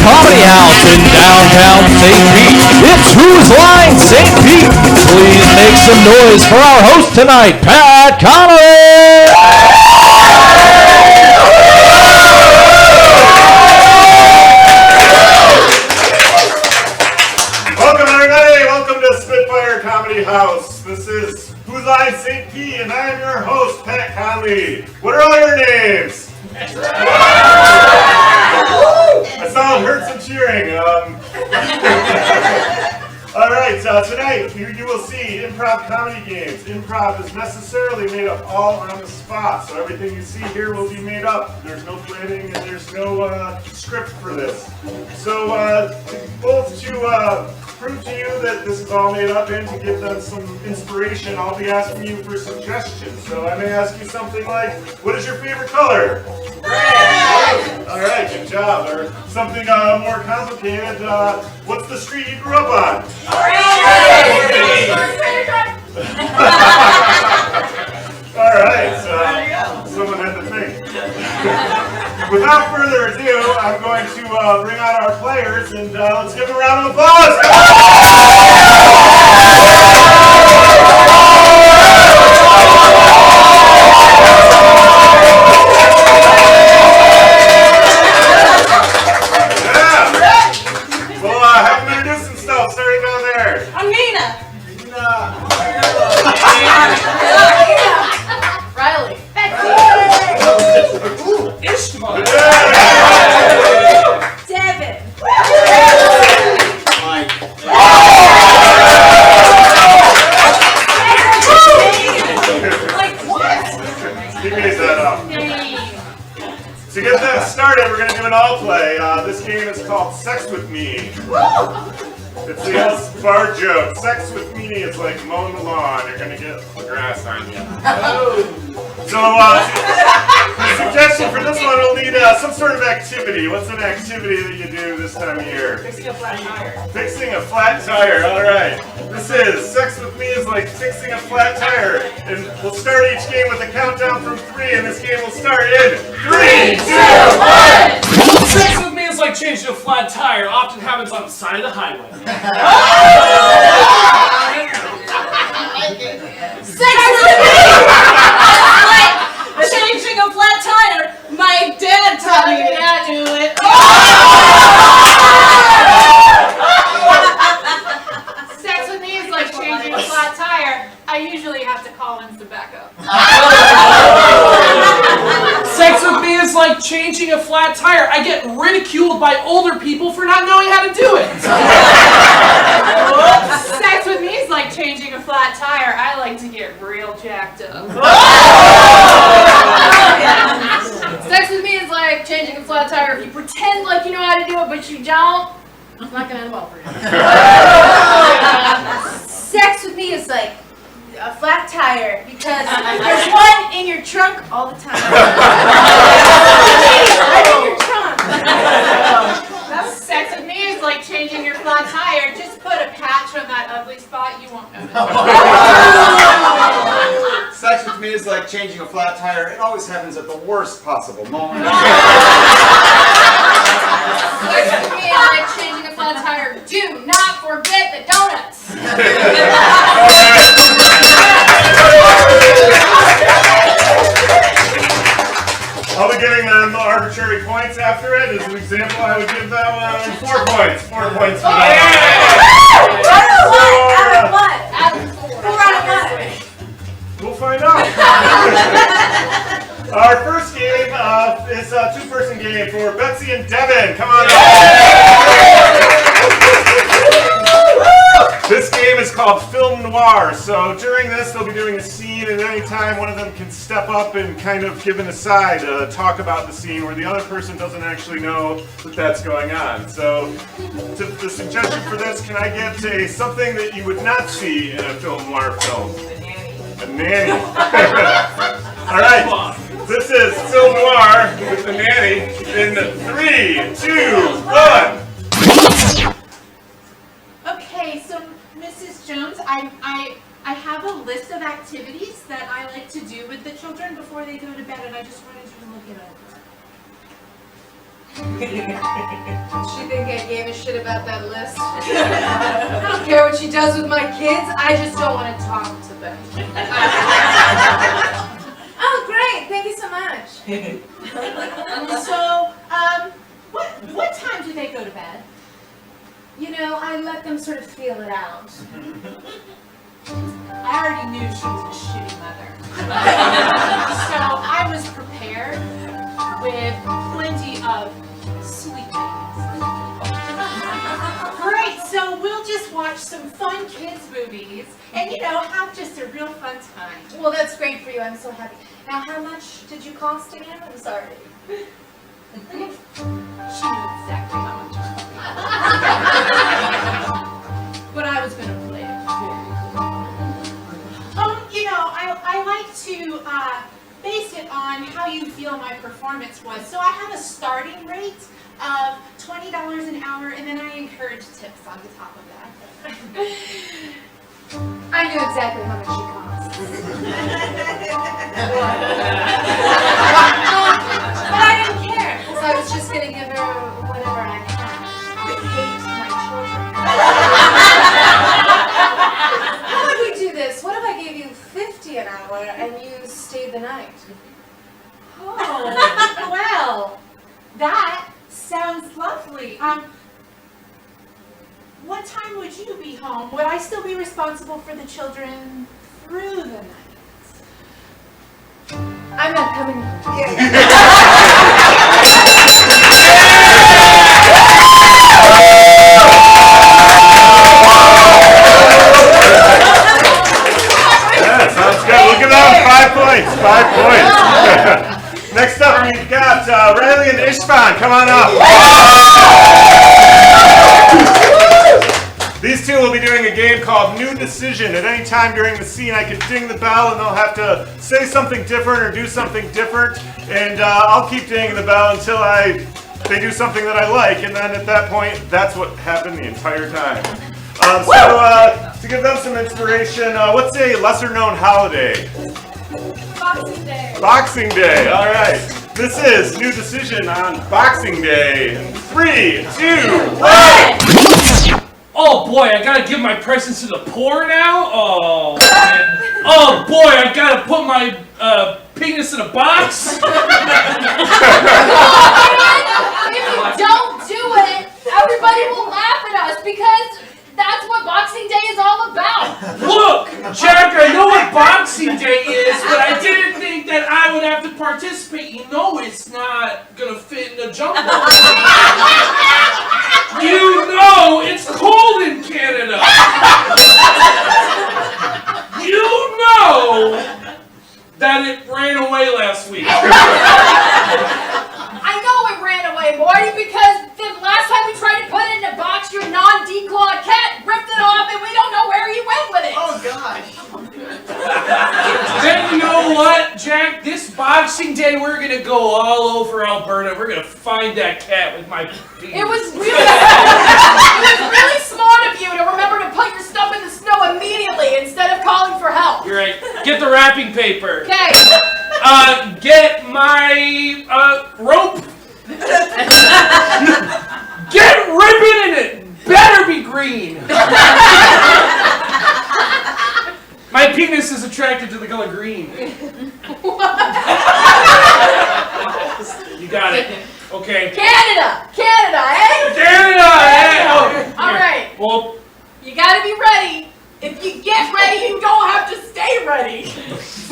Comedy House in downtown St. Pete. It's Whose Line St. Pete. Please make some noise for our host tonight, Pat Connolly. Welcome everybody. Welcome to Spitfire Comedy House. This is Whose Line St. Pete, and I am your host, Pat Connolly. What are all your names? I heard some cheering. All right, tonight you will see improv comedy games. Improv is necessarily made up all on the spot, so everything you see here will be made up. There's no planning and there's no script for this. So both to prove to you that this is all made up and to give them some inspiration, I'll be asking you for suggestions. So I may ask you something like, what is your favorite color? Red! All right, good job. Or something more complicated, what's the street you grew up on? All right, someone had to think. Without further ado, I'm going to bring out our players, and let's give them a round of applause. Have them introduce themselves, starting down there. I'm Nina. Riley. Ishmael. Devin. Mike. Like what? He made that up. To get that started, we're going to do an all play. This game is called Sex With Me. It's the old bar joke. Sex with me is like mowing the lawn. You're going to get the grass on you. So, the suggestion for this one will need some sort of activity. What's an activity that you do this time of year? Fixing a flat tire. Fixing a flat tire. All right. This is Sex With Me is like fixing a flat tire. And we'll start each game with a countdown from 3, and this game will start in 3, 2, 1. Sex with me is like changing a flat tire. Often happens on the side of the highway. Sex with me like changing a flat tire. My dad taught me how to do it. Sex with me is like changing a flat tire. I usually have to call in some backup. Sex with me is like changing a flat tire. I get ridiculed by older people for not knowing how to do it. Sex with me is like changing a flat tire. I like to get real jacked up. Sex with me is like changing a flat tire. If you pretend like you know how to do it, but you don't, it's not gonna end well for you. Sex with me is like a flat tire because there's one in your trunk all the time. Right in your trunk. Sex with me is like changing your flat tire. Just put a patch on that ugly spot, you won't notice. Sex with me is like changing a flat tire. It always happens at the worst possible moment. Sex with me is like changing a flat tire. Do not forget the donuts. I'll be giving them arbitrary points after it. As an example, I would give that one 4 points. 4 points for that. Out of what? Out of 4. 4 out of what? We'll find out. Our first game is a 2-person game for Betsy and Devin. Come on up. This game is called Film Noir. So during this, they'll be doing a scene, and any time one of them can step up and kind of give an aside, talk about the scene where the other person doesn't actually know that that's going on. So the suggestion for this, can I get something that you would not see in a film noir film? A nanny. All right. This is Film Noir with the nanny in 3, 2, 1. Okay, so Mrs. Jones, I have a list of activities that I like to do with the children before they go to bed, and I just wanted you to look it over. She think I gave a shit about that list? I don't care what she does with my kids, I just don't want to talk to them. Oh, great, thank you so much. So, what time do they go to bed? You know, I let them sort of feel it out. I already knew she was a shitty mother. So I was prepared with plenty of sweet things. Great, so we'll just watch some fun kids movies and, have just a real fun time. Well, that's great for you, I'm so happy. Now, how much did you cost again? I'm sorry. She knew exactly how much. But I was going to play it very I like to base it on how you feel my performance was. So I have a starting rate of $20 an hour, and then I encourage tips on the top of that. I knew exactly how much she cost. But I didn't care, because I was just going to give her whatever I had. I hate my children. How would we do this? What if I gave you $50 an hour and you stayed the night? Oh, well, that sounds lovely. What time would you be home? Would I still be responsible for the children through the night? I'm not coming. Yeah, sounds good. Look at that. 5 points. 5 points. Next up, we've got Riley and Ishvan. Come on up. These two will be doing a game called New Decision. At any time during the scene, I can ding the bell, and they'll have to say something different or do something different. And I'll keep dinging the bell until they do something that I like. And then at that point, that's what happened the entire time. To give them some inspiration, what's a lesser-known holiday? Boxing Day. Boxing Day. All right. This is New Decision on Boxing Day. 3, 2, 1. Oh boy, I gotta give my presents to the poor now? Oh, man. Oh boy, I gotta put my penis in a box? If you don't do it, everybody will laugh at us because that's what Boxing Day is all about. Look, Jack, I know what Boxing Day is, but I didn't think that I would have to participate. You know it's not gonna fit in the jumbo. You know it's cold in Canada. You know that it ran away last week. I know it ran away, Morty, because the last time we tried to put it in a box, your non-declawed cat ripped it off and we don't know where you went with it. Oh, gosh. Then you know what, Jack? This Boxing Day, we're gonna go all over Alberta. We're gonna find that cat with my penis. It was really smart of you to remember to put your stuff in the snow immediately instead of calling for help. You're right. Get the wrapping paper. Okay. Get my rope. Get ribbon in it. Better be green. My penis is attracted to the color green. You got it. Okay. Canada, eh? Canada, eh? Oh, All right. Well, You gotta be ready. If you get ready, you don't have to stay ready. If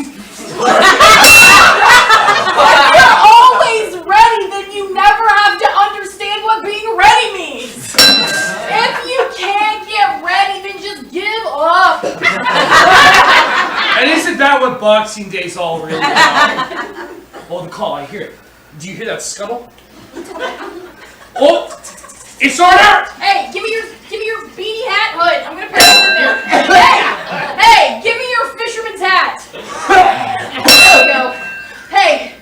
you're always ready, then you never have to understand what being ready means. If you can't get ready, then just give up. and isn't that what Boxing Day's all really about? Oh, the call, I hear it. Do you hear that scuttle? Oh, it's order! Hey, give me your beanie hat hood. I'm gonna put it in there. Hey, give me your fisherman's hat. There we go. Hey,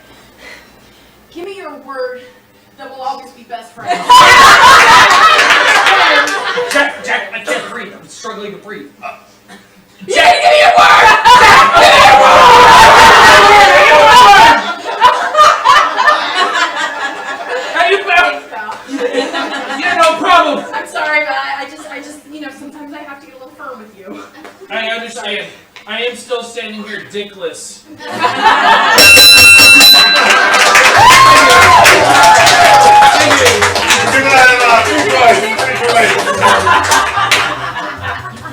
give me your word that we'll always be best friends. Jack, I can't breathe. I'm struggling to breathe. You gotta give me your word! How you found? ridiculous.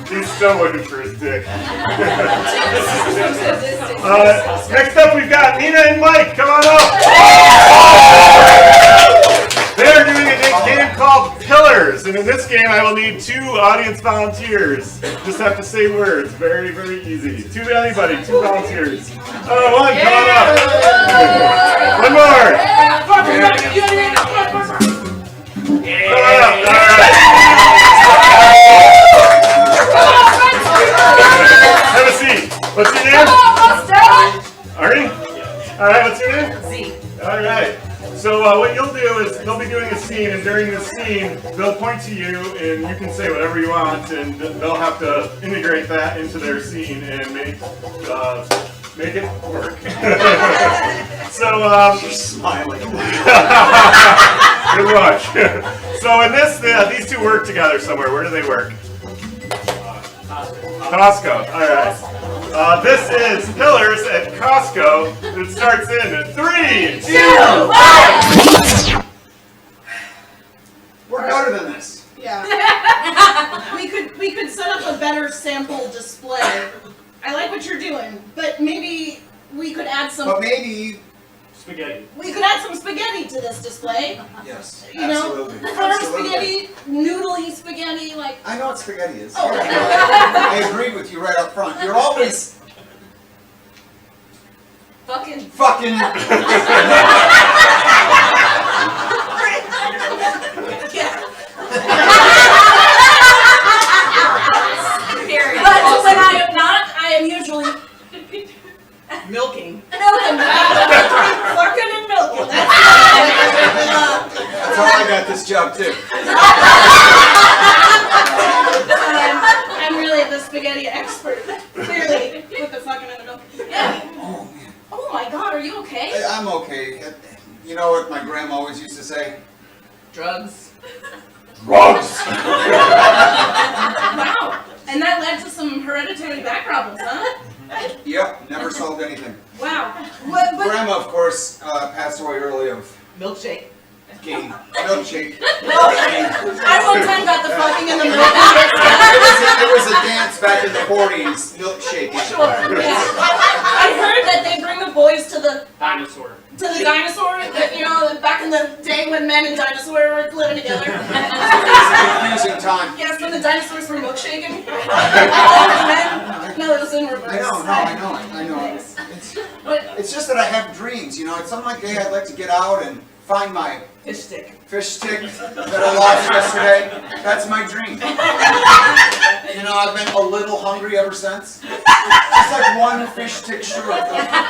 He's still looking for his dick. Next up, we've got Nina and Mike. Come on up. They're doing a game called Pillars, and in this game, I will need 2 audience volunteers. Just have to say words. Very, very easy. 2 to anybody. 2 volunteers. 1, come on up. 1 more. Come on up. All right. Have a seat. What's your name? Arnie? Alright, what's your name? Z. Alright. So what you'll do is they'll be doing a scene, and during the scene, they'll point to you, and you can say whatever you want, and they'll have to integrate that into their scene and make it work. So, You're smiling. good luck. So in this, these 2 work together somewhere. Where do they work? Costco. Alright. This is Pillars at Costco. It starts in 3, 2, 1. We're better than this. Yeah. we could set up a better sample display. I like what you're doing, but maybe we could add some. But maybe. Spaghetti. We could add some spaghetti to this display. Yes. You know, Absolutely. firm Absolutely. spaghetti, noodly spaghetti, like. I know what spaghetti is. Oh. I agree with you right up front. You're always Fucking. But when I am not, I am usually Milking. milking. Fucking and milking. That's how I got this job too. I'm really the spaghetti expert. Clearly, with the fucking and the milking. Yeah. Oh man. Oh my God, are you okay? I'm okay. You know what my grandma always used to say? Drugs. Drugs! Wow. And that led to some hereditary back problems, huh? Yep, never solved anything. Wow. But Grandma, of course, passed away early of milkshake. gain. Milkshake. I one time got the fucking in the milk. It was a dance back in the 40s, milkshake. Yeah. I heard that they bring the boys to the Dinosaur. dinosaur, you know, back in the day when men and dinosaurs were living together. It was a confusing time. Yes, when the dinosaurs were milkshaking. No, it was in reverse. I know. It's just that I have dreams, you know. It's something like, hey, I'd like to get out and find my Fish stick. fish stick that I lost yesterday. That's my dream. You know, I've been a little hungry ever since. Just like one fish stick short of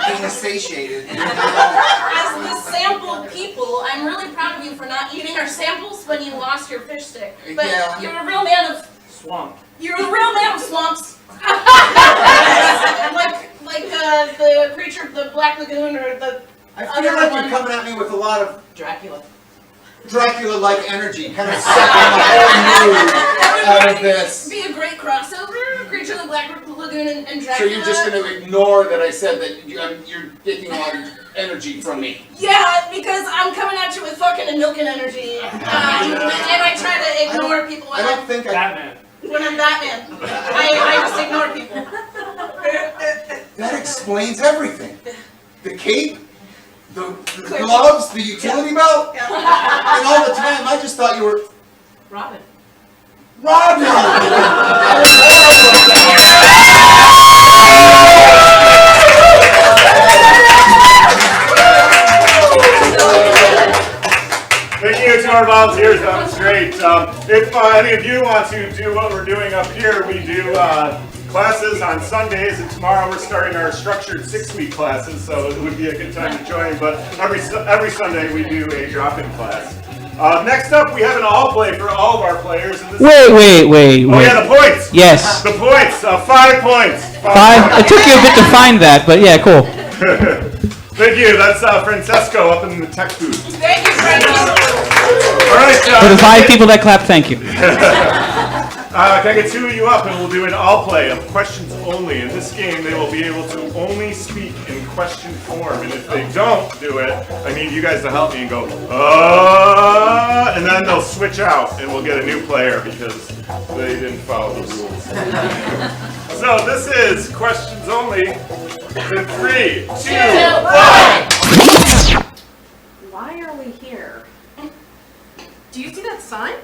being satiated. You know? As the sample people, I'm really proud of you for not eating our samples when you lost your fish stick. But Yeah. you're a real man of Swamp. You're a real man of swamps. like the creature of the Black Lagoon or the I feel like you're coming at me with a lot of Dracula. Dracula-like energy, kind of sucking the whole mood out of this. Be a great crossover, creature of the Black Lagoon and So Dracula. you're just going to ignore that I said that you're taking a lot of energy from me. Yeah, because I'm coming at you with fucking and milking energy. And I try to ignore people I don't think Batman. when I'm Batman. I just ignore people. that explains everything. The cape, the gloves, the utility belt, and all the time I just thought you were Robin. Robin! Thank you to our volunteers, that was great. If any of you want to do what we're doing up here, we do classes on Sundays, and tomorrow we're starting our structured 6-week classes, so it would be a good time to join, but every Sunday we do a drop-in class. Next up, we have an all play for all of our players. And this Wait. Oh yeah, the points! Yes. The points, 5 points. 5. It took you a bit to find that, but yeah, cool. Thank you, that's Francesco up in the tech booth. Thank you, Frankie. All right, For the 5 people that clapped, thank you. Can I get two of you up and we'll do an all play of questions only. In this game, they will be able to only speak in question form. And if they don't do it, I need you guys to help me and go, and then they'll switch out and we'll get a new player because they didn't follow the rules. So this is questions only. In 3, 2, 1. Why are we here? Do you see that sign?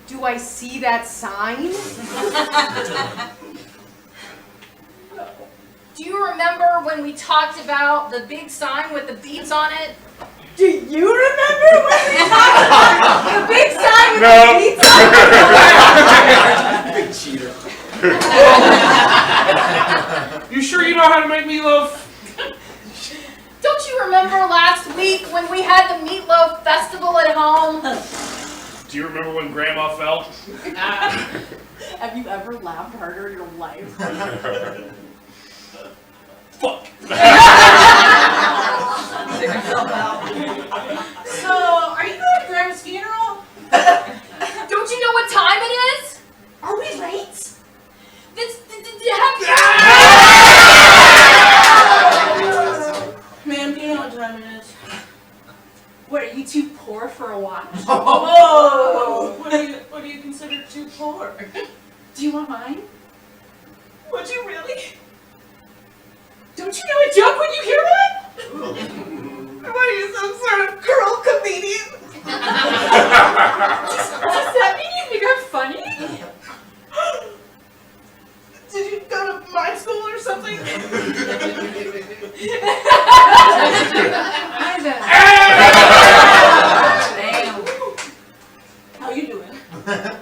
Do I see that sign? Do you remember when we talked about the big sign with the beats on it? Do you remember when we talked about the big sign with the beats on it? Big cheater. You sure you know how to make meatloaf? Don't you remember last week when we had the meatloaf festival at home? Do you remember when Grandma fell? Have you ever laughed harder in your life? Fuck. So, are you going to Grandma's funeral? Don't you know what time it is? Are we late? Ma'am, do you know what time it is? What, are you too poor for a watch? Whoa! What do you consider too poor? Do you want mine? Would you really? Don't you know a joke when you hear one? What are you, some sort of girl comedian? Does that mean you think I'm funny? Did you go to my school or something? How you doing? I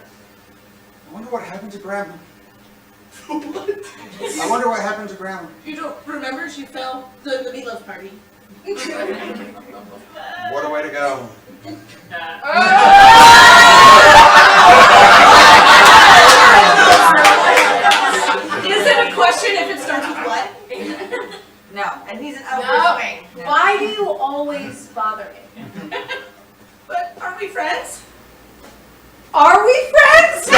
wonder what happened to Grandma. I wonder what happened to Grandma. You don't remember she fell during the meatloaf party? What a way to go. Is it a question if it starts with what? No, and he's an No. upward swing. Why do you always bother me? But aren't we friends? Are we friends?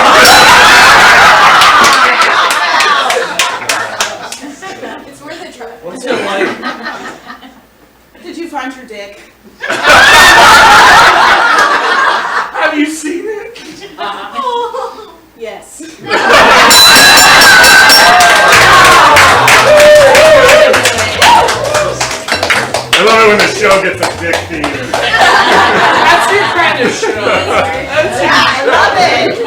It's worth a try. What's it like? Did you find your dick? Have you seen it? Yes. I love it when the show gets a dick theme. That's your kind of show. I love it.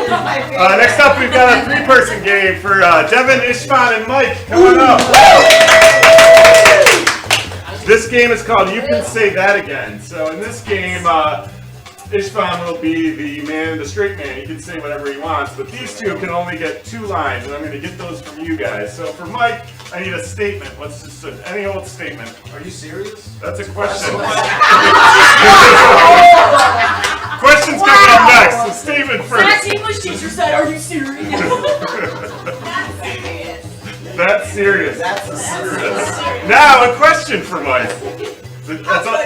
Next up, we've got a 3-person game for Devin, Ishvan, and Mike. Come on up. This game is called You Can Say That Again. So in this game, Ishvan will be the man, the straight man. He can say whatever he wants, but these two can only get 2 lines, and I'm going to get those from you guys. So for Mike, I need a statement. What's just any old statement? Are you serious? That's a question. Questions coming up next. A statement first. Matt's English teacher said, "Are you serious?" That's serious. That's a serious. Now a question for Mike. That's all,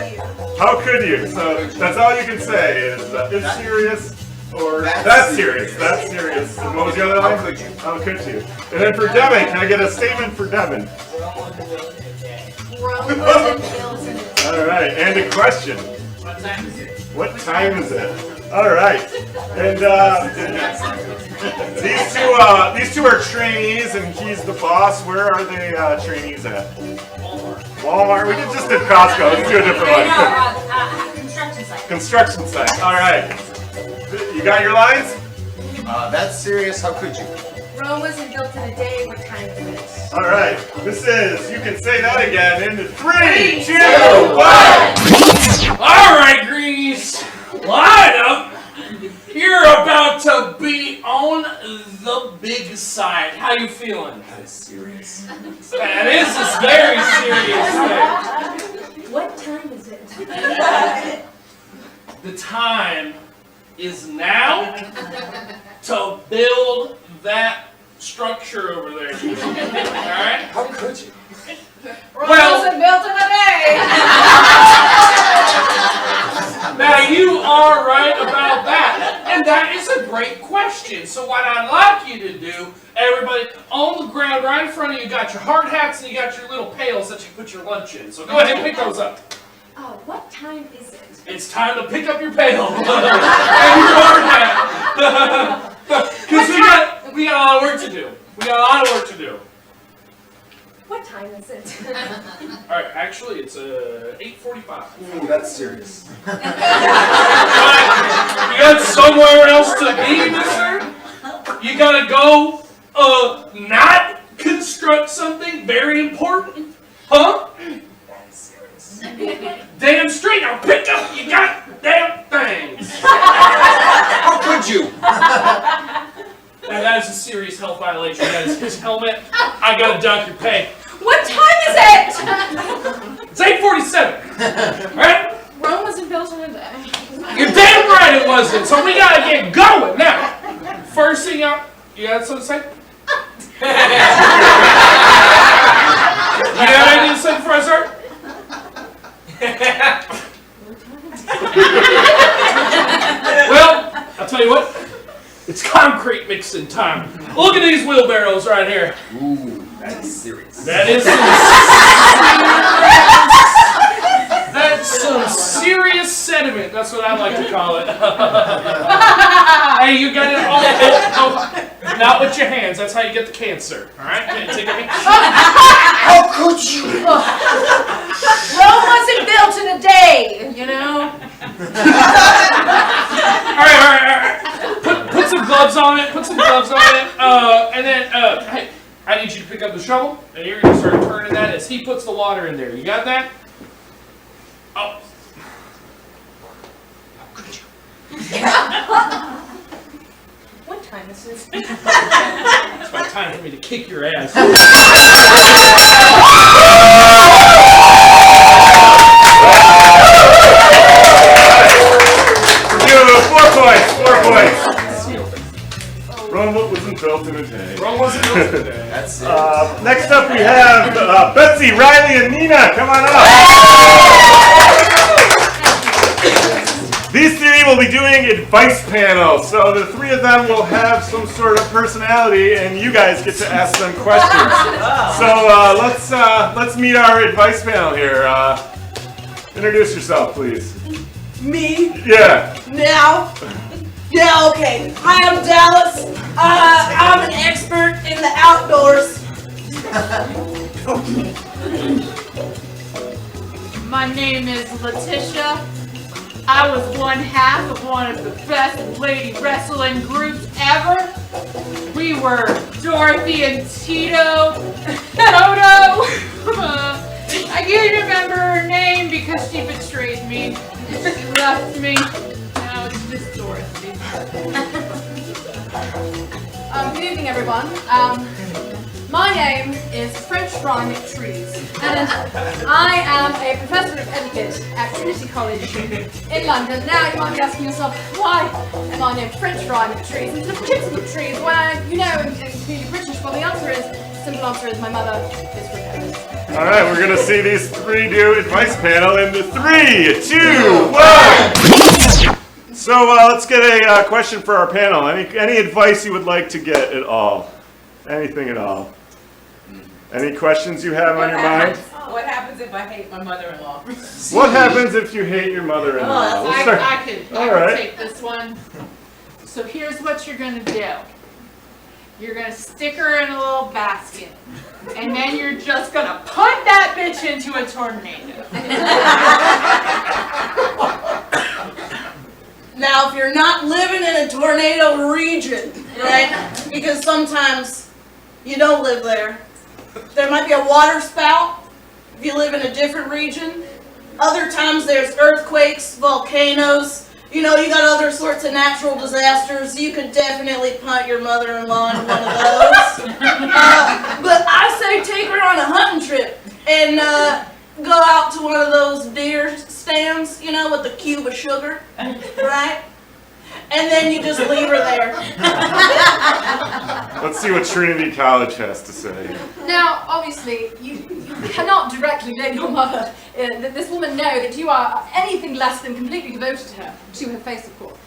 how could you? So that's all you can say is it's serious or that's serious. That's serious. And what was the other line? How could you? How could you? And then for Devin, can I get a statement for Devin? All right, and a question. What time is it? All right, and these two are trainees, and he's the boss. Where are they trainees at? Walmart. We just did Costco. Let's do a different one. Construction site. Construction site. All right. You got your lines? That's serious. How could you? Rome wasn't built in a day. What time is it? All right. This is. You can say that again in 3, 2, 1. All right, greenies, line up. You're about to be on the big side. How you feeling? That is serious. That is a very serious thing. What time is it? The time is now to build that structure over there. Alright? How could you? Well, built in a day. now you are right about that. And that is a great question. So what I'd like you to do, everybody, on the ground right in front of you, got your hard hats and you got your little pails that you put your lunch in. So go ahead and pick those up. What time is it? It's time to pick up your pail and your hard hat. Because we got a lot of work to do. We got a lot of work to do. What time is it? All right, actually, it's 8:45. Ooh, that's serious. You got somewhere else to be, mister? You gotta go, not construct something very important? Huh? That's serious. Damn straight, I'll pick up you goddamn things. How could you? Now that is a serious health violation. That is his helmet. I gotta dock your pay. What time is it? It's 8:47. Right? Rome wasn't built in a day. You're damn right it wasn't. So we gotta get going now. First thing up, you got something to say? You got anything to say before I start? Well, I'll tell you what. It's concrete mixing time. Look at these wheelbarrows right here. Ooh, that's serious. That's some serious sediment. That's what I like to call it. Hey, you got it all. Not with your hands. That's how you get the cancer. All right? Take a hand. How could you? Rome wasn't built in a day, you know? All right. Put some gloves on it. And then, hey, I need you to pick up the shovel, and you're gonna start turning that as he puts the water in there. You got that? Oh. How could you? What time is it? It's my time for me to kick your ass. Four points. Rome wasn't built in a day. Rome wasn't built in a day. That's it. Next up we have Betsy, Riley, and Nina. Come on up. These three will be doing advice panel. So the three of them will have some sort of personality, and you guys get to ask them questions. So let's meet our advice panel here. Introduce yourself, please. Me? Yeah. Now? Yeah, okay. Hi, I'm Dallas. I'm an expert in the outdoors. My name is Letitia. I was one half of one of the best lady wrestling groups ever. We were Dorothy and Tito. Toto. I can't remember her name because she betrayed me. She left me. Now it's just Dorothy. Good evening, everyone. My name is French Fry McTrees, and I am a professor of etiquette at Trinity College in London. Now, you might be asking yourself, why am I named French Fry McTrees instead of Chips McTrees? When you know, in community British, well, the simple answer is my mother is from Paris. All right, we're gonna see these three do advice panel in the 3, 2, 1. So let's get a question for our panel. Any advice you would like to get at all? Anything at all? Any questions you have on your mind? What happens if I hate my mother-in-law? What happens if you hate your mother-in-law? We'll start- I could take this one. So here's what you're gonna do. You're gonna stick her in a little basket, and then you're just gonna put that bitch into a tornado. Now, if you're not living in a tornado region, right? Because sometimes you don't live there. There might be a water spout if you live in a different region. Other times there's earthquakes, volcanoes. You know, you got other sorts of natural disasters. You could definitely punt your mother-in-law in one of those. But I say take her on a hunting trip and go out to one of those deer stands, you know, with the cube of sugar, right? And then you just leave her there. Let's see what Trinity College has to say. Now, obviously, you cannot directly let your mother, this woman, know that you are anything less than completely devoted to her face, of course.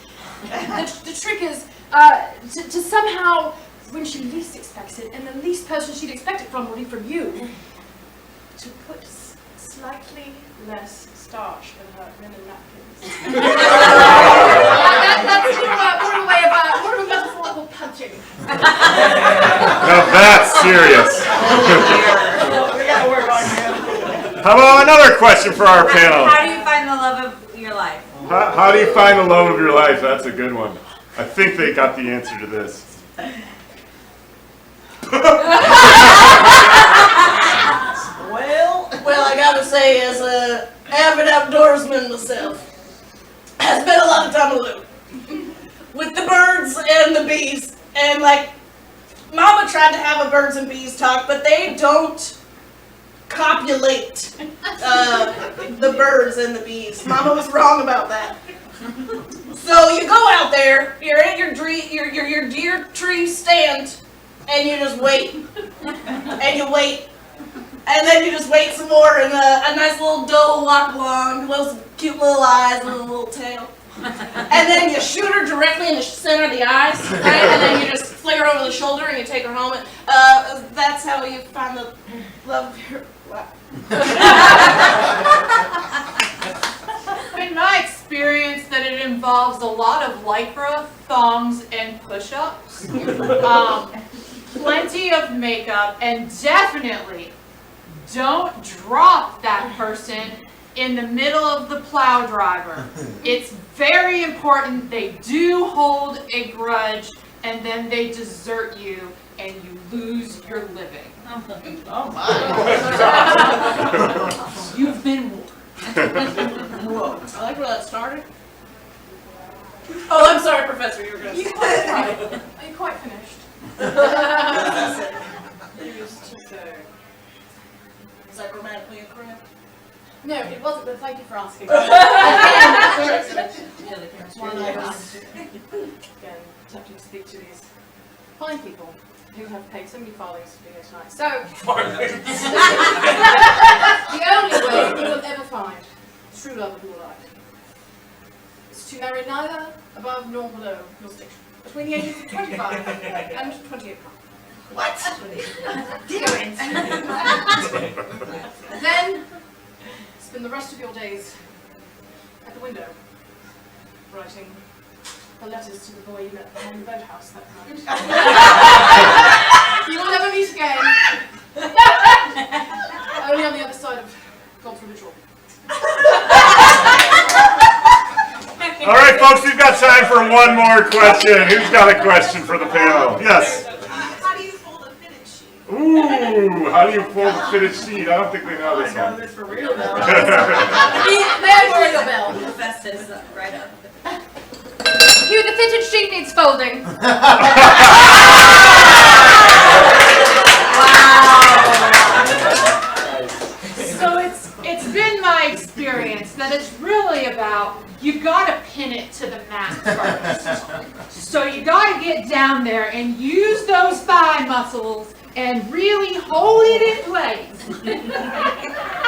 The trick is to somehow, when she least expects it, and the least person she'd expect it from will be from you, to put slightly less starch in her linen napkins. That's more of a metaphorical punching. Now that's serious. We gotta work on you. How about another question for our panel? How do you find the love of your life? How do you find the love of your life? That's a good one. I think they got the answer to this. Well, I gotta say, as a avid outdoorsman myself, I spent a lot of time alone with the birds and the bees. And like, Mama tried to have a birds and bees talk, but they don't copulate the birds and the bees. Mama was wrong about that. So you go out there, you're at your deer tree stand, and you just wait, and you wait, and then you just wait some more, and a nice little doe will walk along, those cute little eyes and a little tail, and then you shoot her directly in the center of the eyes, right? And then you just flick her over the shoulder and you take her home. And that's how you find the love of your life. In my experience, that it involves a lot of lycra, thongs, and push-ups, plenty of makeup, and definitely don't drop that person in the middle of the plow driver. It's very important they do hold a grudge, and then they desert you, and you lose your living. Oh my. You've been warned. Whoa. I like where that started. Oh, I'm sorry, Professor, you were going to say. Are you quite finished? Is that grammatically incorrect? No, it wasn't, but thank you for asking. One I was again tempted to speak to these fine people who have paid so many followings to be here tonight. So, The only way you will ever find true love of your life is to marry neither above nor below your station, between the ages of 25 and 28. What? Then spend the rest of your days at the window, writing the letters to the boy you met behind the boathouse that night. You will never meet again. Only on the other side of God's ritual. All right, folks, we've got time for one more question. Who's got a question for the panel? Yes. How do you fold a fitted sheet? Ooh, how do you fold a fitted sheet? I don't think they know this one. this for real now. There's your bell. Festus, right up. Hugh, the fitted sheet needs folding. So it's been my experience that it's really about, you gotta pin it to the mat first. So you gotta get down there and use those thigh muscles and really hold it in place.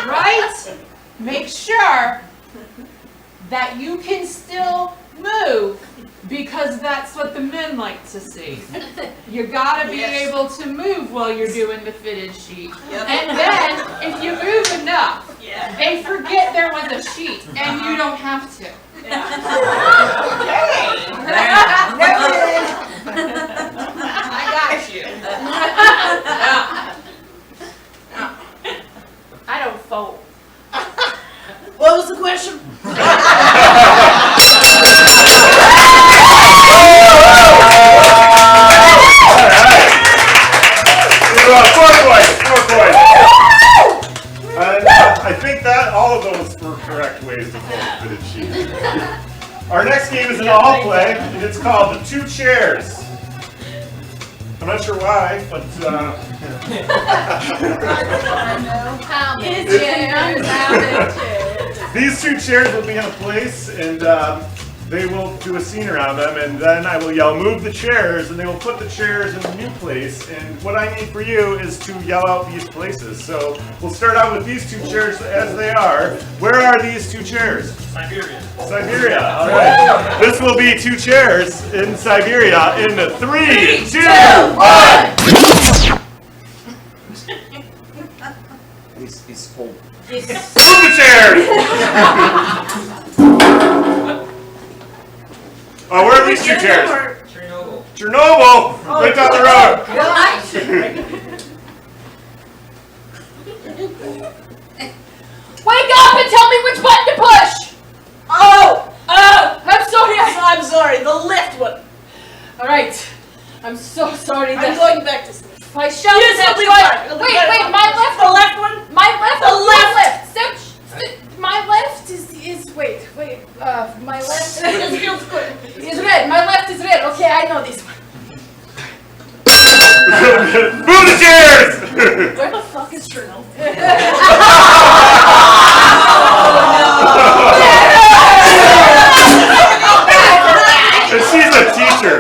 Right? Make sure that you can still move, because that's what the men like to see. You gotta be able to move while you're doing the fitted sheet. And then, if you move enough, they forget there was a sheet, and you don't have to. I got you. I don't fold. What was the question? I think that all of those were correct ways to fold a fitted sheet. Our next game is an all play, and it's called the Two Chairs. I'm not sure why, but these two chairs will be in a place, and they will do a scene around them, and then I will yell, move the chairs, and they will put the chairs in a new place. And what I need for you is to yell out these places. So we'll start out with these 2 chairs as they are. Where are these 2 chairs? Siberia. Siberia. All right. This will be 2 chairs in Siberia in 3, 2, 1. He's cold. Move the chairs! Oh, where are these 2 chairs? Chernobyl. Chernobyl! Right down the road! Wake up and tell me which button to push! I'm sorry. The lift one. All right. I'm so sorry. I'm going back to sleep. I shall Yes, step please, right. fine. Wait, my left. The left one? My left. The left. My left is wait. My left This feels good. is red. My left is red. Okay, I know this one. Move the chairs! Where the fuck is Chernobyl? And she's a teacher.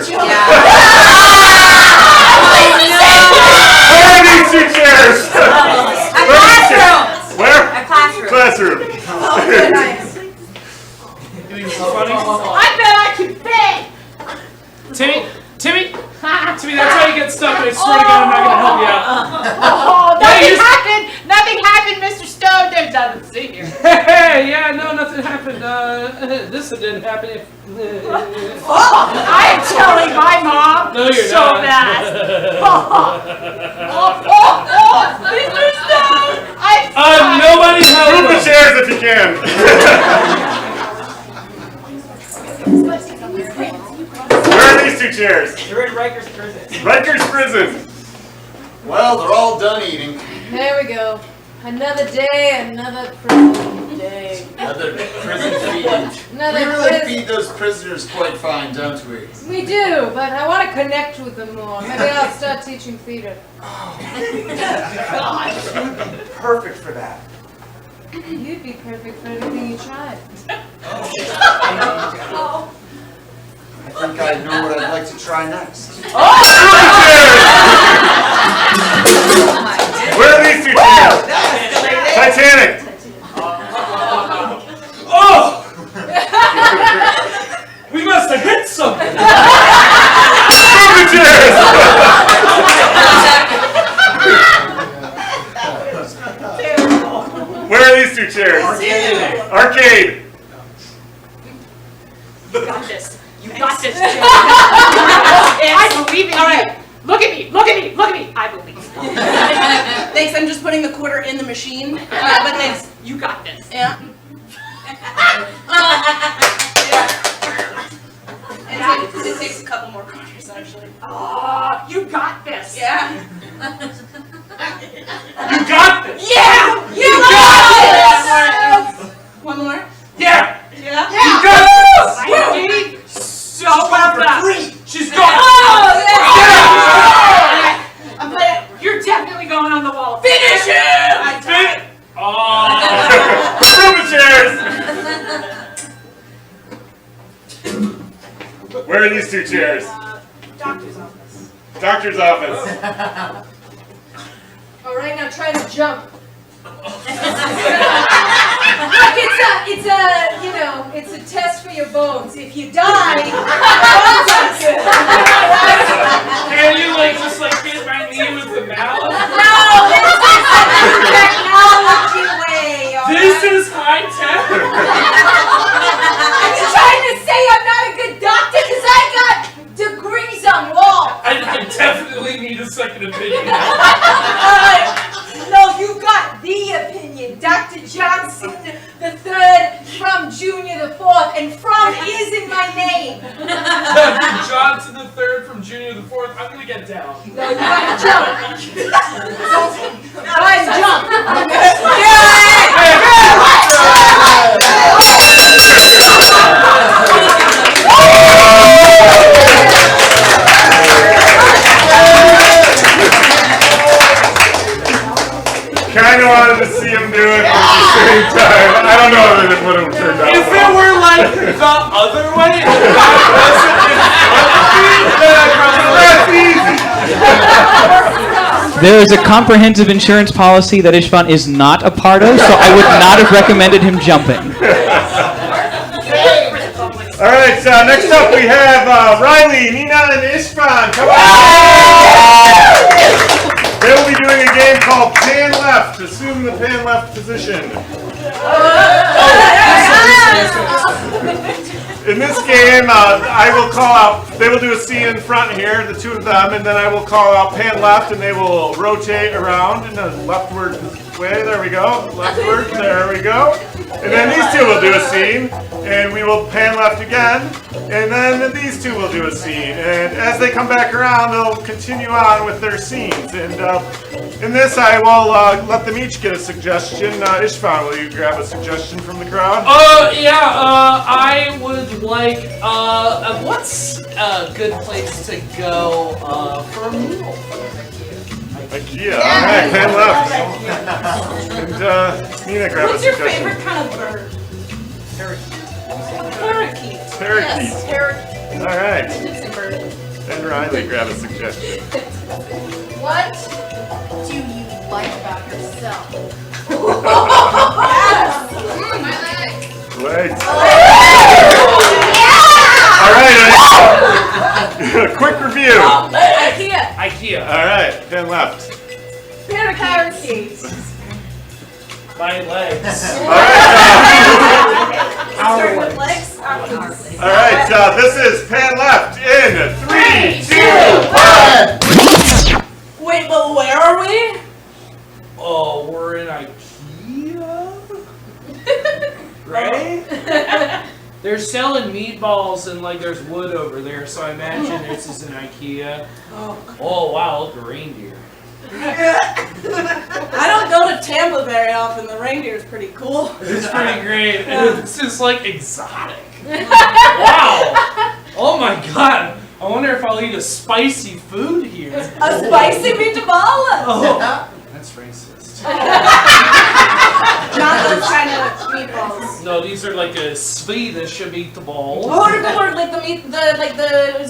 Where are these 2 chairs? A classroom. Where? A classroom. Classroom. I bet I can bang! Timmy, that's how you get stuck. I swear to God, I'm not gonna help you out. Nothing happened, Mr. Stone. There's nothing to see here. Hey, yeah, no, nothing happened. This didn't happen. I'm telling my mom. No, you're so not. bad. Mr. Stone. Nobody help Move the us. chairs if you can. Where are these 2 chairs? You're in Rikers prison. Rikers Prison. Well, they're all done eating. There we go. Another day, another prison day. Another prison feed. Another We really prison. feed those prisoners quite fine, don't we? We do, but I want to connect with them more. Maybe I'll start teaching theater. Perfect for that. You'd be perfect for anything you tried. I think I know what I'd like to try next. Where are these 2 chairs? Titanic. Oh! We must have hit something. Move the chairs. Where are these 2 chairs? Arcade. You got this. You got this, Joe. I believe in you. All right. Look at me. I believe. Thanks, I'm just putting the quarter in the machine. But thanks. You got this. Yeah. It takes a couple more quarters, actually. Oh, you got this. Yeah. You got this. Yeah! You got this! One more? Yeah. Yeah? You got this. I need so much. She's gone. Oh, yeah! I'm playing. You're definitely going on the wall. Finish him! I died. Move the chairs. Where are these 2 chairs? Doctor's office. Doctor's office. All right, now try to jump. Look, it's a test for your bones. If you die, Can you just hit my knee with the mallet? no, this is technology way. all This right? is high tech. Are you trying to say I'm not a good doctor? Because I got degrees on wall. I definitely need a second opinion. No, you got the opinion. Dr. Johnson the third from Junior the fourth, and from is in my name. Dr. Johnson the third from Junior the fourth. I'm gonna get down. No, you gotta jump. Try and jump. Kinda wanted to see him do it, but at the same time, I don't know if it would have turned out If well. it were like the other way? That wasn't in front of me? There is a comprehensive insurance policy that Ishvan is not a part of, so I would not have recommended him jumping. All right, next up we have Riley, Nina, and Ishvan. Come on! They will be doing a game called Pan Left. Assume the pan left position. In this game, I will call out, they will do a scene in front here, the two of them, and then I will call out pan left, and they will rotate around in a leftward way. There we go. Leftward. There we go. And then these two will do a scene, and we will pan left again, and then these two will do a scene. And as they come back around, they'll continue on with their scenes. And in this, I will let them each get a suggestion. Ishvan, will you grab a suggestion from the crowd? I would like, what's a good place to go for a meal? IKEA. All right, pan left. And Nina, grab What's a your suggestion. favorite kind of bird? Parakeet. Parakeet. Yes, parakeet. All right. It's a bird. And Riley, grab a suggestion. What do you like about yourself? Legs. All right. Quick review. IKEA. All right, pan left. Parakeets. My legs. All right. Our legs. All right. This is pan left in 3, 2, 1. Wait, but where are we? Oh, we're in IKEA? Right? They're selling meatballs and like there's wood over there, so I imagine this is an IKEA. Oh wow, look at reindeer. I don't go to Tampa very often. The reindeer is pretty cool. It's pretty great. This is like exotic. Wow. Oh my god. I wonder if I'll eat a spicy food here. A spicy meatball? Oh, that's racist. Not those kind of meatballs. No, these are like a Swedish meatball. Oh, or like the meat, the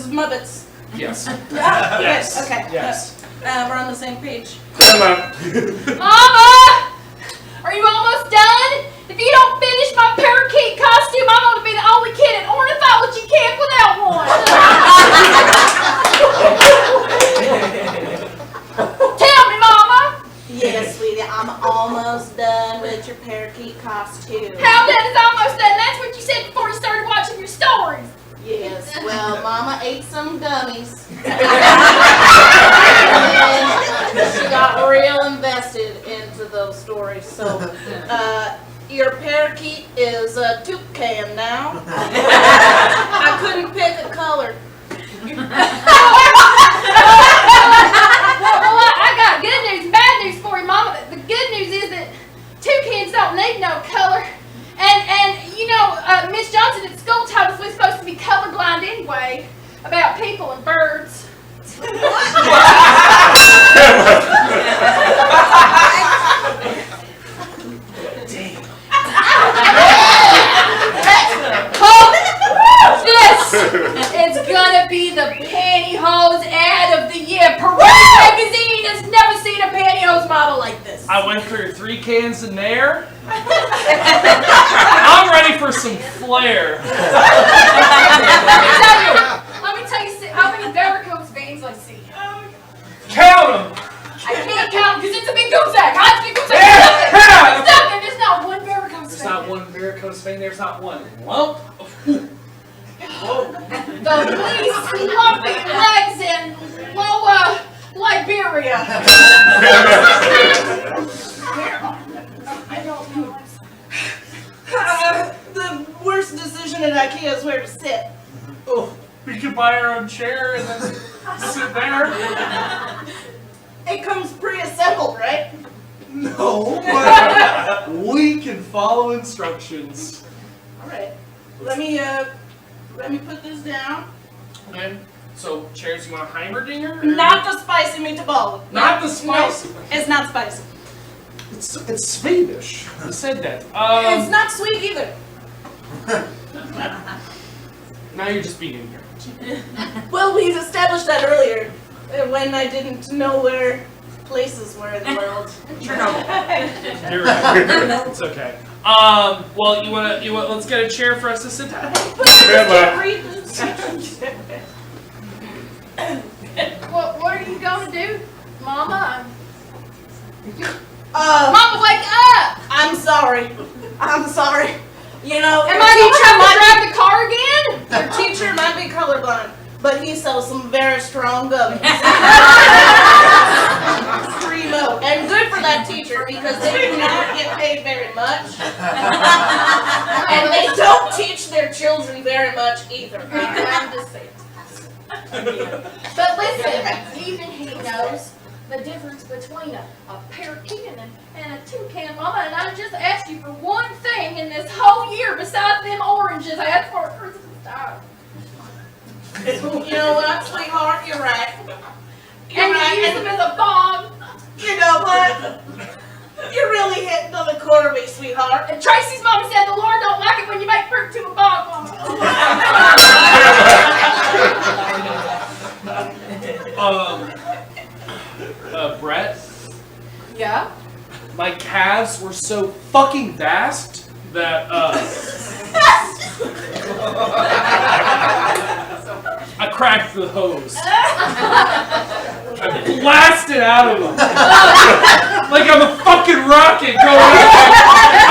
Muppets. Yes. Yeah. Yes. Okay. Yes. We're on the same page. Mama! Are you almost done? If you don't finish my parakeet costume, I'm going to be the only kid at ornithology camp without one. Tell me, Mama. Yes, sweetie, I'm almost done with your parakeet costume. How done is almost done? That's what you said before you started watching your stories. Yes, well, Mama ate some gummies. And she got real invested into those stories. So, your parakeet is a toucan now. I couldn't pick a color. Well, I got good news and bad news for you, Mama. The good news is that toucans don't need no color. And you know, Miss Johnson at school told us we're supposed to be colorblind anyway about people and birds. It's gonna be the pantyhose ad of the year. Parade magazine has never seen a pantyhose model like this. I went through 3 cans of Nair. I'm ready for some flair. Let me tell you how many varicose veins I see. Count them. I can't count because it's a big goose egg. It's a big goose egg. Stop it. There's not one varicose vein. There's not one varicose vein. There's not one lump. The least lumpy legs in Lower Liberia. I don't know. The worst decision at IKEA is where to sit. Oh, we could buy our own chair and then sit there. It comes pre-assembled, right? No, but we can follow instructions. All right. Let me put this down. Okay. So, chairs, you want a Heimerdinger? Not the spicy meatball. Not the spicy. No, it's not spicy. It's Swedish. I said that. It's not sweet either. you're just being ignorant. Well, we've established that earlier, when I didn't know where places were in the world. You're right. It's okay. Well, you wanna, let's get a chair for us to sit down. What are you gonna do, Mama? Mama, wake up! I'm sorry. You know, Am I gonna have to drive the car again? your teacher might be colorblind, but he sells some very strong gummies. Primo. And good for that teacher because they do not get paid very much. And they don't teach their children very much either. I'm just saying. But listen, even he knows the difference between a parakeet and a toucan, Mama, and I just asked you for one thing in this whole year besides them oranges I asked for at Christmas time. You know what, sweetheart? You're right. And you use them as a bomb. You know what? You're really hitting on the core of me, sweetheart. And Tracy's mama said the Lord don't like it when you make fruit to a bomb, Mama. Brett? Yeah? My calves were so fucking vast that, I cracked the hose. I blasted out of them. Like I'm a fucking rocket going up.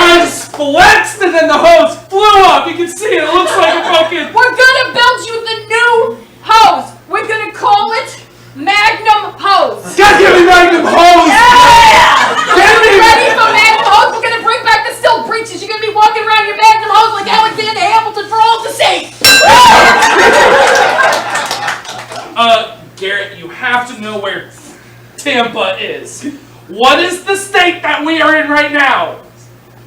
I just flexed and then the hose flew up. You can see it. It looks like a fucking... We're gonna build you the new hose. We're gonna call it Magnum Hose. God give me Magnum Hose! Yeah! Get ready for Magnum Hose. We're gonna bring back the silk breeches. You're gonna be walking around your Magnum Hose like Alexander Hamilton for all to see. Garrett, you have to know where Tampa is. What is the state that we are in right now?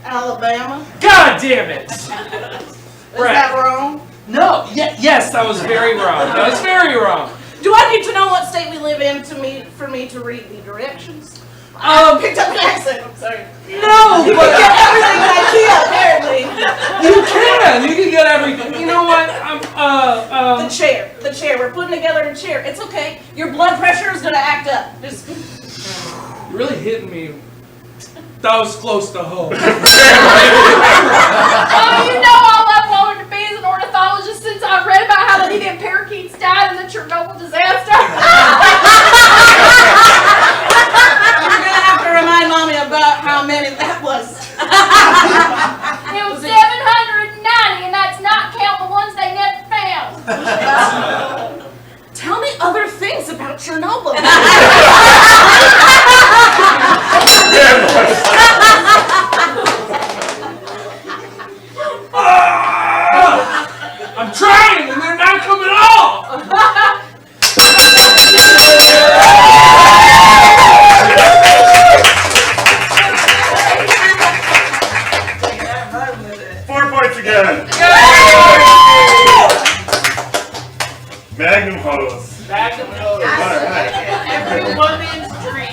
Alabama. God damn it! Is that wrong? No. Yes, that was very wrong. That was very wrong. Do I need to know what state we live in for me to read the directions? I picked up an accent. I'm sorry. No, You but can get everything in IKEA, apparently. You can get everything. You know what? The chair. We're putting together a chair. It's okay. Your blood pressure is gonna act up. Just... You're really hitting me. That was close to home. Oh, you know all I've wanted to be as an ornithologist since I read about how the Indian parakeets died in the Chernobyl disaster. You're gonna have to remind Mommy about how many that was. It was 790, and that's not counting the ones they never found. Tell me other things about Chernobyl. I'm trying, and they're not coming off. 4 points again. Magnum hose. Magnum hose. Alright. Every woman's dream.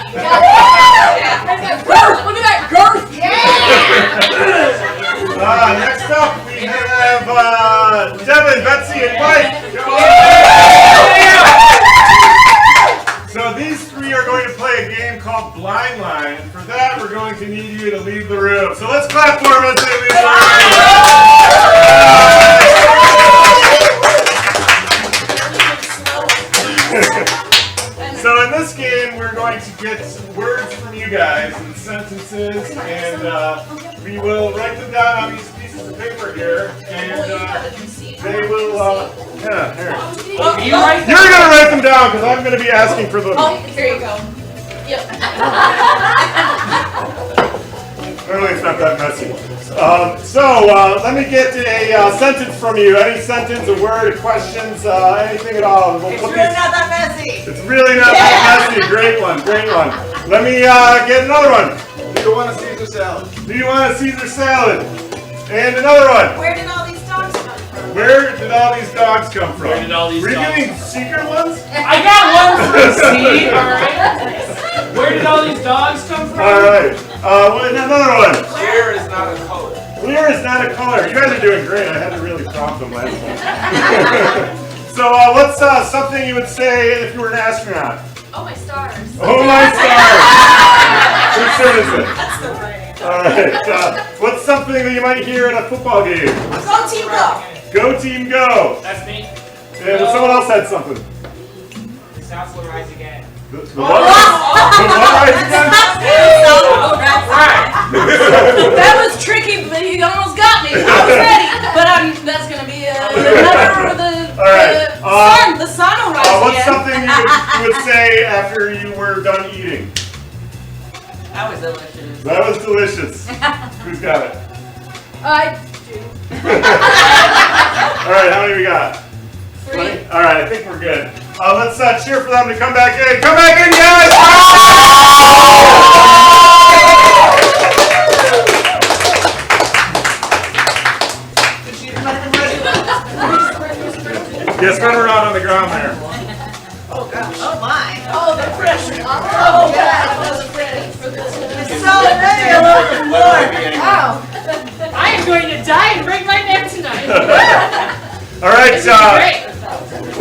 Girth! Look at that girth! Yeah! Next up we have Devin, Betsy, and Mike. So these three are going to play a game called Blind Line. And for that, we're going to need you to leave the room. So let's clap for them as they leave the room. So in this game, we're going to get words from you guys and sentences, and we will write them down on these pieces of paper here, and they will, yeah, here. You're going to write them down because I'm going to be asking for them. Oh, here you go. Yep. Clearly it's not that messy. Let me get a sentence from you. Any sentence, a word, questions, anything at all. It's really not that messy. It's really not that messy. Great one, great one. Let me get another one. Do you want a Caesar salad? Do you want a Caesar salad? And another one. Where did all these dogs come from? Where did all these dogs come from? Where did all these Were you dogs doing secret ones? I got one from Steve, alright? Where did all these dogs come from? Alright. Another one. Where is not a code. Clear is not a color. You guys are doing great. I had to really prompt them last time. So what's something you would say if you were an astronaut? Oh, my stars. Oh my stars! Whose turn is it? That's the right. All right. What's something that you might hear at a football game? Go team go. Go team go. That's me. And someone else said something. The South will rise again. The what? The what rise again? That was tricky, but you almost got me. I was ready, but that's gonna be another the sun will rise What's again. something you would say after you were done eating? That was delicious. That was delicious. Who's got it? I do. All right, how many we got? 3. All right, I think we're good. Let's cheer for them to come back in. Come back in, guys! Yeah, spread around on the ground there. Oh gosh. Oh my. Oh, the pressure. Oh, God. It's so ready all over the floor. Wow. I am going to die and break my neck tonight. All right, This is great.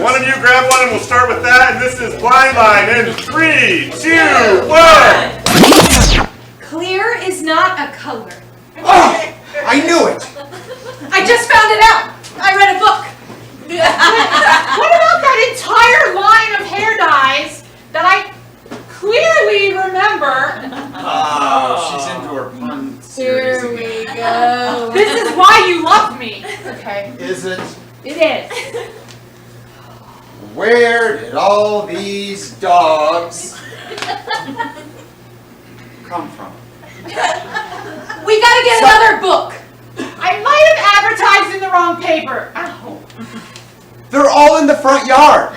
one of you grab one and we'll start with that. And this is Blind Line in 3, 2, 1. Clear is not a color. Oh, I knew it. I just found it out. I read a book. What about that entire line of hair dyes that I clearly remember? Oh, she's into her pun series Here again. we go. This is why you love me. Okay. Is it? It is. Where did all these dogs come from? We gotta get another book. I might have advertised in the wrong paper. Ow. They're all in the front yard.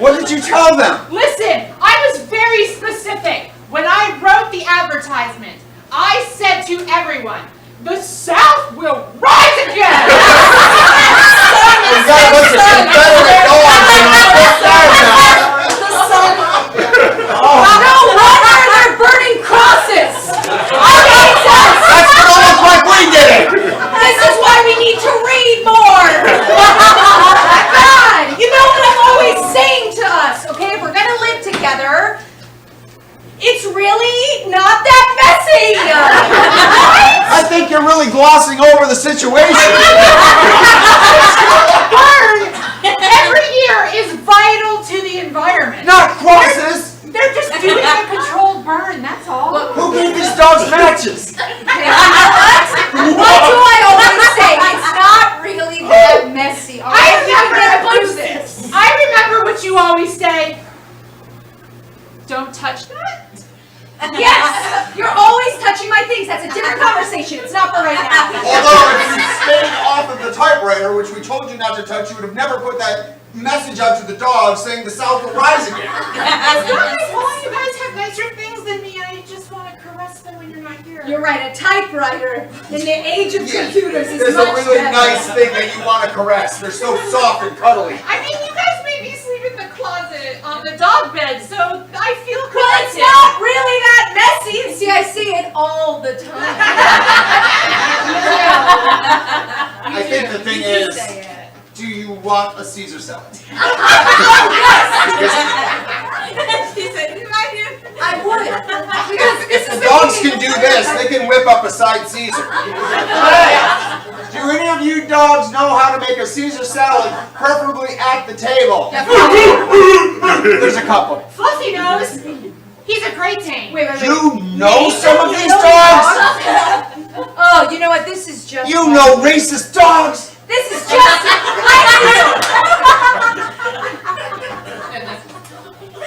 What did you tell them? Listen, I was very specific. When I wrote the advertisement, I said to everyone, the South will rise again! We got a bunch of Confederate dogs in our front yard now. The sun. No wonder they're burning crosses. That's what it looked like we did it. This is why we need to read more. God, you know what I'm always saying to us, okay? If we're gonna live together, it's really not that messy. I think you're really glossing over the situation. Burn every year is vital to the environment. Not crosses. They're just doing a controlled burn, that's all. Who gave these dogs matches? What do I always say? It's not really that messy. All right? We can get through this. I remember what you always say. Don't touch that. Yes, you're always touching my things. That's a different conversation. It's not for right now. Although if you stayed off of the typewriter, which we told you not to touch, you would have never put that message out to the dogs saying the South will rise again. Well, you guys have nicer things than me. I just want to caress them when you're not here. You're right. A typewriter in the age of computers is There's much a really better. nice thing that you want to caress. They're so soft and cuddly. I mean, you guys made me sleep in the closet on the dog bed, so I feel Well, it's connected. not really that messy. See, I see it all the time. I think the thing is, do you want a Caesar salad? She said, I would. Because this If is the dogs can do this, they can whip up a side Caesar. Hey, do any of you dogs know how to make a Caesar salad, preferably at the table? There's a couple. Fluffy knows. He's a Great Dane. Wait. You know some of these dogs? Oh, you know what? This is just. You know racist dogs? This is just.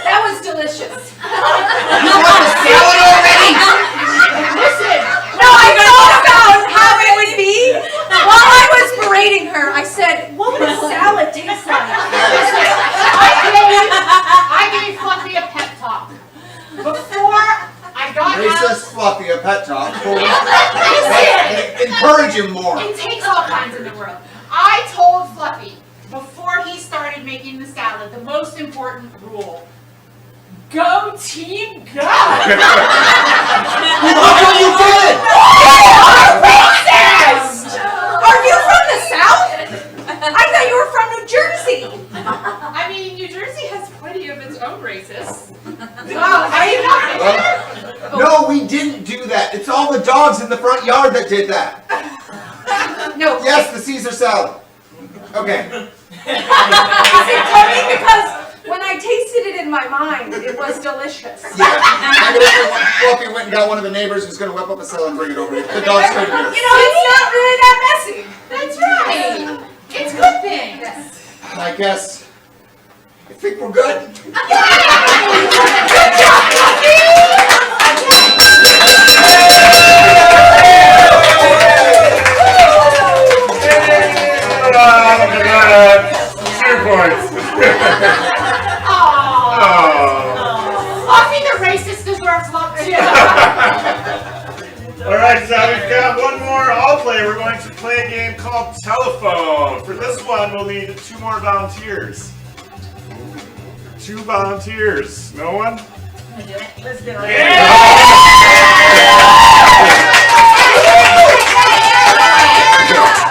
That was delicious. You want the salad already? Listen. No, I thought about how it would be. While I was berating her, I said, "What would a salad taste like?" I gave Fluffy a pep talk. Before I got Racist Fluffy, a pet talk. Listen. Encourage him more. It takes all kinds in the world. I told Fluffy before he started making the salad the most important rule. Go team go! Look what you did! Racist! the South? I thought you were from New Jersey. I mean, New Jersey has plenty of its own racists. No, we didn't do that. It's all the dogs in the front yard that did that. No. Yes, the Caesar salad. Okay. Tony, because when I tasted it in my mind, it was delicious. Yeah. Fluffy went and got one of the neighbors who's going to whip up a salad and bring it over here. The dogs couldn't do it. You know, it's not really that messy. That's right. It's good things. I guess. I think we're good. Good job, Fluffy! Points. Fluffy the racist deserves love too. Alright, so we've got one more all play. We're going to play a game called Telephone. For this one, we'll need 2 more volunteers. 2 volunteers. No one? Let's do it.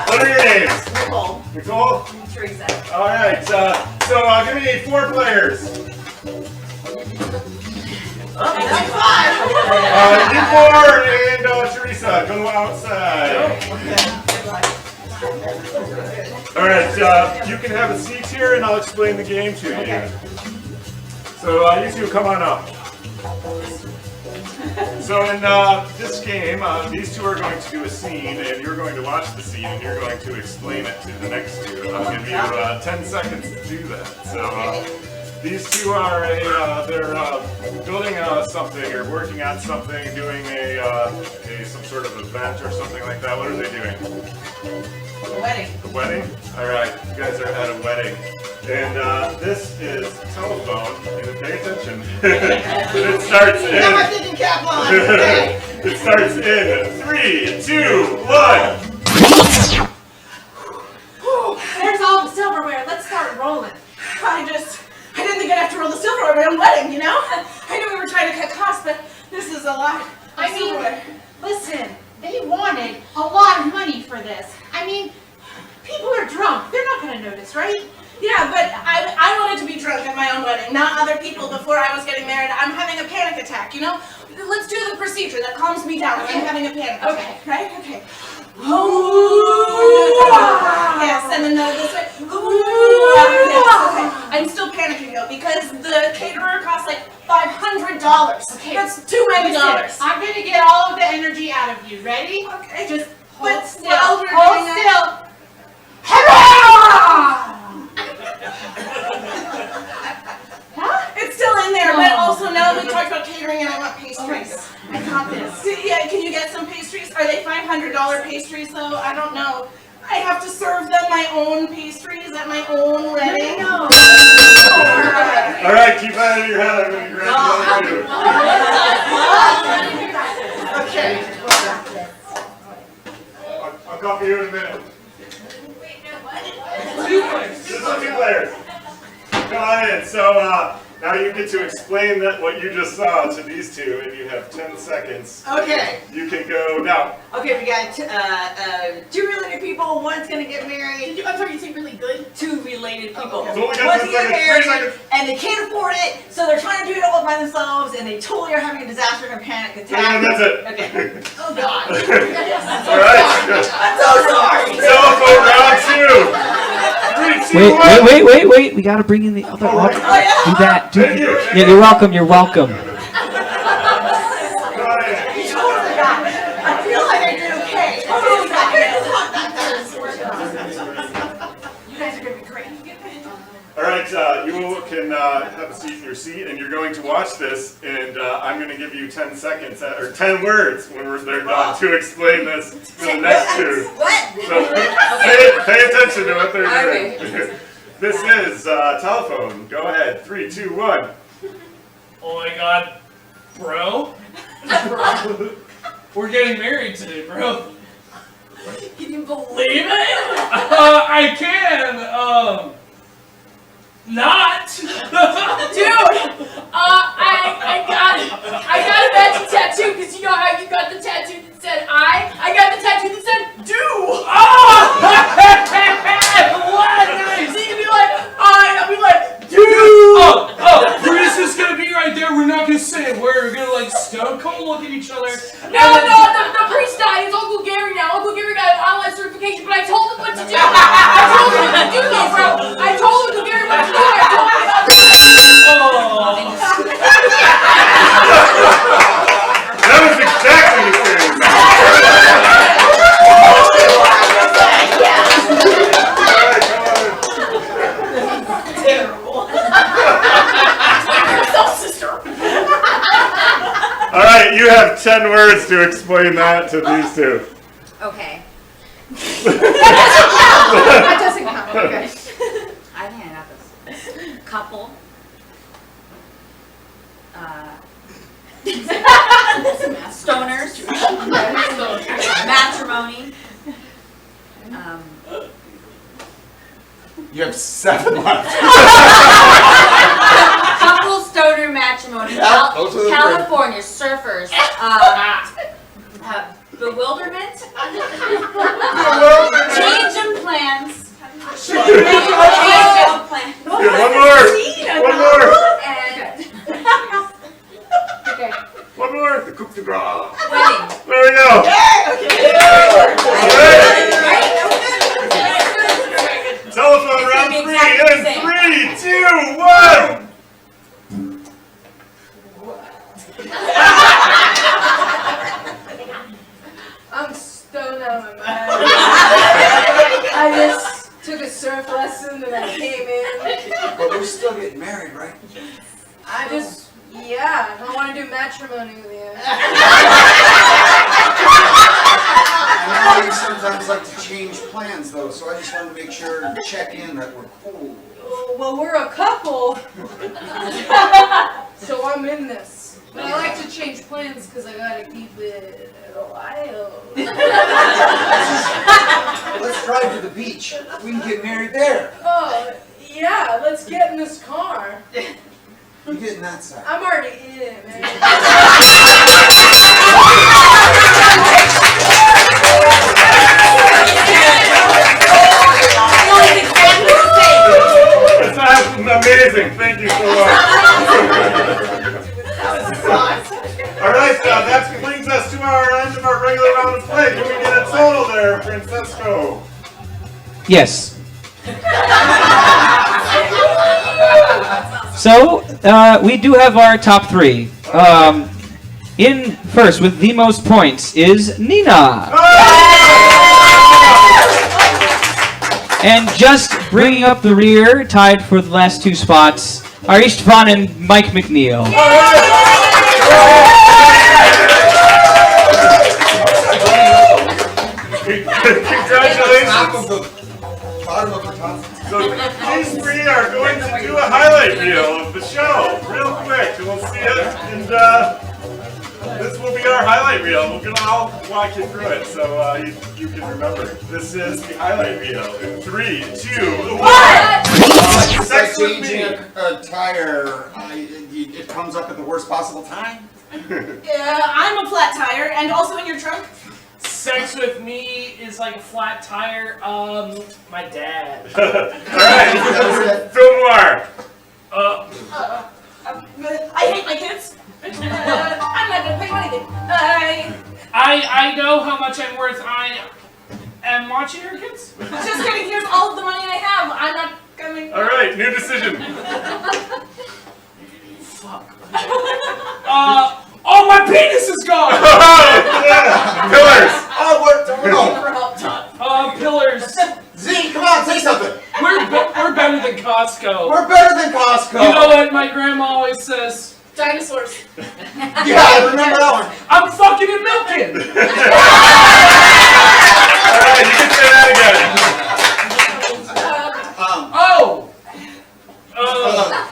What are your names? Nicole. Nicole? Teresa. Alright, so give me 4 players. That's 5. You 4 and Teresa, go outside. Alright, you can have a seat here and I'll explain the game to you. So you 2 come on up. So in this game, these 2 are going to do a scene and you're going to watch the scene and you're going to explain it to the next 2. I'll give you 10 seconds to do that. So these 2 are they're building something or working on something, doing some sort of event or something like that. What are they doing? A wedding. A wedding? Alright, you guys are at a wedding. And this is telephone. And pay attention. It starts in. Now I'm thinking cap on. Okay. It starts in 3, 2, 1. There's all the silverware. Let's start rolling. I didn't think I'd have to roll the silverware at my own wedding, you know? I knew we were trying to cut costs, but this is a lot of silverware. Listen, they wanted a lot of money for this. I mean, people are drunk. They're not going to notice, right? Yeah, but I wanted to be drunk at my own wedding, not other people before I was getting married. I'm having a panic attack, you know? Let's do the procedure that calms me down when I'm having a panic attack. Okay. Right? Okay. Yes, and then this way. Yes, okay. I'm still panicking though because the caterer costs like $500. Okay. That's too many dollars. I'm going to get all of the energy out of you. Ready? Okay. Just hold But still. while we're Hold doing that- still. It's still in there, but also now we talked about catering and I want pastries. I got this. Yeah, can you get some pastries? Are they $500 pastries though? I don't know. I have to serve them my own pastries at my own wedding. No. Alright, keep that in your head. I'm going to grab the other 2. Okay. I'll copy you in a minute. Wait, no, what? 2 players. Just 2 players. Come on in. So now you get to explain what you just saw to these 2, and you have 10 seconds. Okay. You can go now. Okay, we got 2 related people. One's gonna get married. I'm sorry, you say really good? 2 related people. So only got One's 10 gonna get seconds. 3 married, seconds. and they can't afford it, so they're trying to do it all by themselves, and they totally are having a disaster and a panic attack. And that's it. Okay. Oh God. Alright. I'm so sorry. Telephone round 2. 3, 2, 1. Wait. We gotta bring in the other Oh, audience. right. Do that. Thank you. Yeah, you're welcome. You're welcome. Go on in. You totally got it. I feel like I did okay. Oh God. You guys are gonna be great. Alright, you can have a seat in your seat, and you're going to watch this, and I'm going to give you 10 seconds, or 10 words when they're done to explain this to the next 2. What? So pay attention to what they're doing. This is telephone. Go ahead. 3, 2, 1. Oh my god, bro. We're getting married today, bro. Can you believe it? I can, not. Dude, I got a matching tattoo because you know how you got the tattoo that said I got the tattoo that said do. Oh! got 10 words to explain that to these two. Okay. That doesn't count. Okay. I think I got this. Couple. Stoners. Matrimony. You have 7 left. Couple, stoner, matrimony. Yeah, those are the California, surfers. Bewilderment. Change of plans. Change of plans. Yeah, one more. One more. And Okay. One more. The coup de grace. wedding. There we go. Telephone round It's 3 gonna be exactly the in same. 3, 2, 1. I'm stoned out of my mind. I just took a surf lesson and I came in. But we're still getting married, right? I want to do matrimony with you. I know you sometimes like to change plans, though, so I just wanted to make sure and check in that we're cool. Well, we're a couple. So I'm in this. But I like to change plans because I gotta keep it wild. Let's drive to the beach. We can get married there. Oh, yeah, let's get in this car. You get in that side. I'm already in it, man. That's amazing. Thank you so much. Alright, that brings us to our end of our regular round of play. Can we get a total there, Francesco? Yes. So, we do have our top 3. In first, with the most points, is Nina. And just bringing up the rear, tied for the last 2 spots, are Istvan and Mike McNeil. Congratulations. Bottom of the top. So these 3 are going to do a highlight reel of the show real quick, and we'll see it. And this will be our highlight reel. I'll walk you through it so you can remember. This is the highlight reel. In 3, 2, 1. It's like changing a tire. It comes up at the worst possible time. I'm a flat tire and also in your trunk. Sex with me is like a flat tire. My dad. Alright, Phil Noir. I hate my kids. I'm not gonna pay money. I know how much I'm worth. I am watching your kids. Just kidding. Here's all of the money I have. I'm not coming. Alright, new decision. Fuck. Oh, my penis is gone. Pillars. Oh, what? Pillars. Z, come on, say something. We're better than Costco. We're better than Costco. You know what my grandma always says? Dinosaurs. Yeah, I remember that one. I'm fucking and milking. Alright, you can say that again.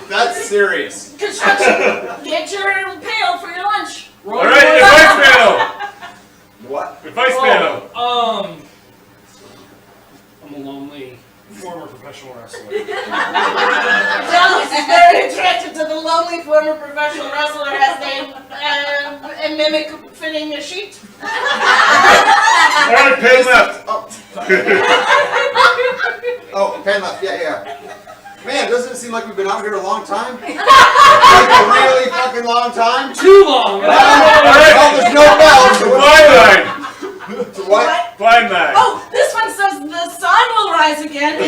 That's serious. Construction. Get your pail for your lunch. Alright, advice panel. What? Advice panel. I'm a lonely former professional wrestler. Dallas is very attracted to the lonely former professional wrestler as they mimic fitting a sheet. Alright, pen left. Oh, pen left. Yeah. Man, doesn't it seem like we've been out here a long time? Like a really fucking long time? Too long. Well, there's no bell. So Blind line. what? Blind line. Oh, this one says the sun will rise again.